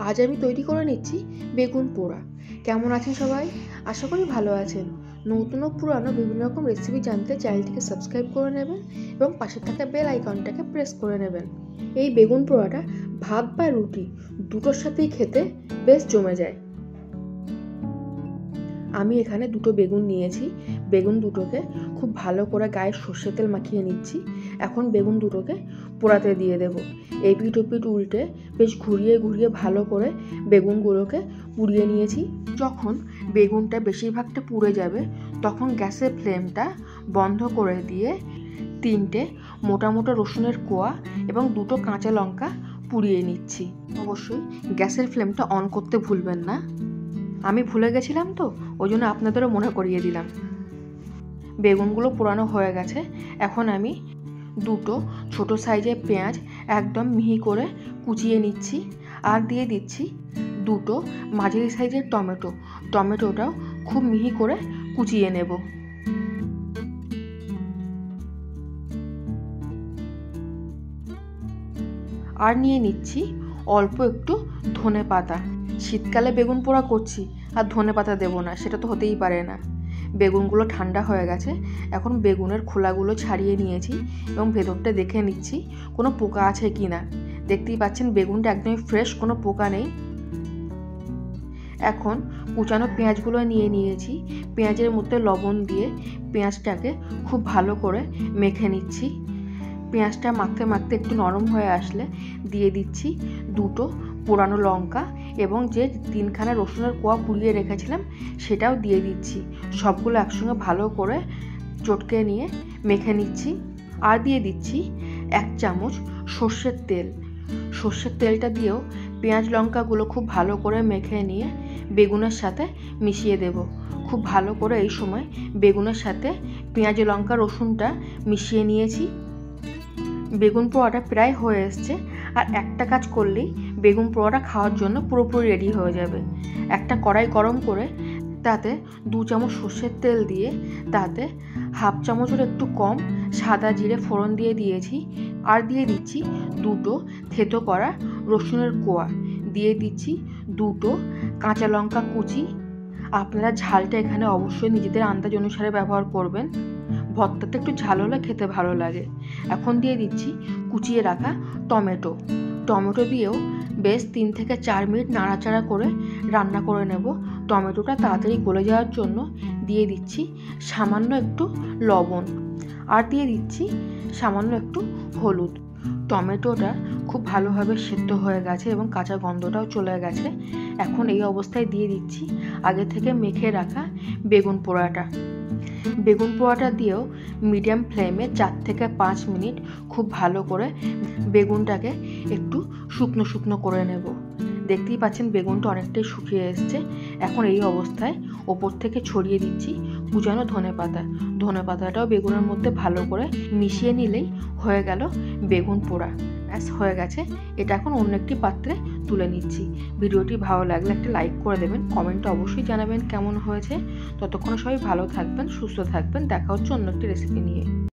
আজ আমি তৈরি করে নিচ্ছি বেগুন পোড়া। কেমন আছেন সবাই? আশা করি ভালো আছেন। নতুন ও পুরানো বিভিন্ন রকম রেসিপি জানতে চ্যানেলটিকে সাবস্ক্রাইব করে নেবেন এবং পাশে থাকা বেল আইকনটাকে প্রেস করে নেবেন। এই বেগুন পোড়াটা ভাত বা রুটি দুটোর সাথেই খেতে বেশ জমে যায়। আমি এখানে দুটো বেগুন নিয়েছি। বেগুন দুটোকে খুব ভালো করে গায়ে সর্ষের তেল মাখিয়ে নিচ্ছি। এখন বেগুন দুটোকে পোড়াতে দিয়ে দেব। এপিট ওপিট উল্টে বেশ ঘুরিয়ে ঘুরিয়ে ভালো করে বেগুনগুলোকে পুড়িয়ে নিয়েছি। যখন বেগুনটা বেশিরভাগটা পুড়ে যাবে তখন গ্যাসের ফ্লেমটা বন্ধ করে দিয়ে 3টে মোটা মোটা রসুনের কোয়া এবং 2টো কাঁচা লঙ্কা পুড়িয়ে নিচ্ছি। অবশ্যই গ্যাসের ফ্লেমটা অন করতে ভুলবেন না। আমি ভুলে গেছিলাম তো, ওই জন্য আপনাদেরও মনে করিয়ে দিলাম। বেগুনগুলো পোড়ানো হয়ে গেছে। এখন আমি 2টো ছোটো সাইজের পেঁয়াজ একদম মিহি করে কুচিয়ে নিচ্ছি আর দিয়ে দিচ্ছি 2টো মাঝারি সাইজের টমেটোটাও খুব মিহি করে কুচিয়ে নেব। আর নিয়ে নিচ্ছি অল্প একটু ধনেপাতা। শীতকালে বেগুন পোড়া করছি আর ধনেপাতা দেবো না, সেটা তো হতেই পারে না। বেগুনগুলো ঠান্ডা হয়ে গেছে। এখন বেগুনের খোলাগুলো ছাড়িয়ে নিয়েছি এবং ভেতরটা দেখে নিচ্ছি কোনো পোকা আছে কি না। দেখতেই পাচ্ছেন বেগুনটা একদমই ফ্রেশ, কোনো পোকা নেই। এখন কুচানো পেঁয়াজগুলো নিয়ে নিয়েছি। পেঁয়াজের মধ্যে লবণ দিয়ে পেঁয়াজটাকে খুব ভালো করে মেখে নিচ্ছি। পেঁয়াজটা মাখতে মাখতে একটু নরম হয়ে আসলে দিয়ে দিচ্ছি 2টো পোড়ানো লঙ্কা এবং যে 3খানা রসুনের কোয়া পুড়িয়ে রেখেছিলাম সেটাও দিয়ে দিচ্ছি। সবগুলো একসঙ্গে ভালো করে চটকে নিয়ে মেখে নিচ্ছি। আর দিয়ে দিচ্ছি 1 চামচ সর্ষের তেল। সর্ষের তেলটা দিয়েও পেঁয়াজ লঙ্কাগুলো খুব ভালো করে মেখে নিয়ে বেগুনের সাথে মিশিয়ে দেব। খুব ভালো করে এই সময় বেগুনের সাথে পেঁয়াজ লঙ্কা রসুনটা মিশিয়ে নিয়েছি। বেগুন পোড়াটা প্রায় হয়ে এসছে। আর একটা কাজ করলেই বেগুন পোড়াটা খাওয়ার জন্য পুরোপুরি রেডি হয়ে যাবে। একটা কড়াই গরম করে তাতে 2 চামচ সর্ষের তেল দিয়ে তাতে 1/2 চামচের একটু কম সাদা জিরে ফোড়ন দিয়ে দিয়েছি। আর দিয়ে দিচ্ছি 2টো থেতো করা রসুনের কোয়া, দিয়ে দিচ্ছি 2টো কাঁচা লঙ্কা কুচি। আপনারা ঝালটা এখানে অবশ্যই নিজেদের আন্দাজ অনুসারে ব্যবহার করবেন। ভর্তাটা একটু ঝাল হলে খেতে ভালো লাগে। এখন দিয়ে দিচ্ছি কুচিয়ে রাখা টমেটো দিয়েও বেশ 3 থেকে 4 মিনিট নাড়াচাড়া করে রান্না করে নেব। টমেটোটা তাড়াতাড়ি গলে যাওয়ার জন্য দিয়ে দিচ্ছি সামান্য একটু লবণ আর দিয়ে দিচ্ছি সামান্য একটু হলুদ। টমেটোটা খুব ভালোভাবে সেদ্ধ হয়ে গেছে এবং কাঁচা গন্ধটাও চলে গেছে। এখন এই অবস্থায় দিয়ে দিচ্ছি আগে থেকে মেখে রাখা বেগুন পোড়াটা দিয়েও মিডিয়াম ফ্লেমে 4 থেকে 5 মিনিট খুব ভালো করে বেগুনটাকে একটু শুকনো শুকনো করে নেব। দেখতেই পাচ্ছেন বেগুনটা অনেকটাই শুকিয়ে এসছে। এখন এই অবস্থায় ওপর থেকে ছড়িয়ে দিচ্ছি কুচানো ধনেপাতাটাও বেগুনের মধ্যে ভালো করে মিশিয়ে নিলেই হয়ে গেল বেগুন পোড়া। হয়ে গেছে। এটা এখন অন্য একটি পাত্রে তুলে নিচ্ছি। ভিডিওটি ভালো লাগলে একটা লাইক করে দেবেন, কমেন্টে অবশ্যই জানাবেন কেমন হয়েছে। ততক্ষণ সবাই ভালো থাকবেন, সুস্থ থাকবেন। দেখা হচ্ছে অন্য একটি রেসিপি নিয়ে।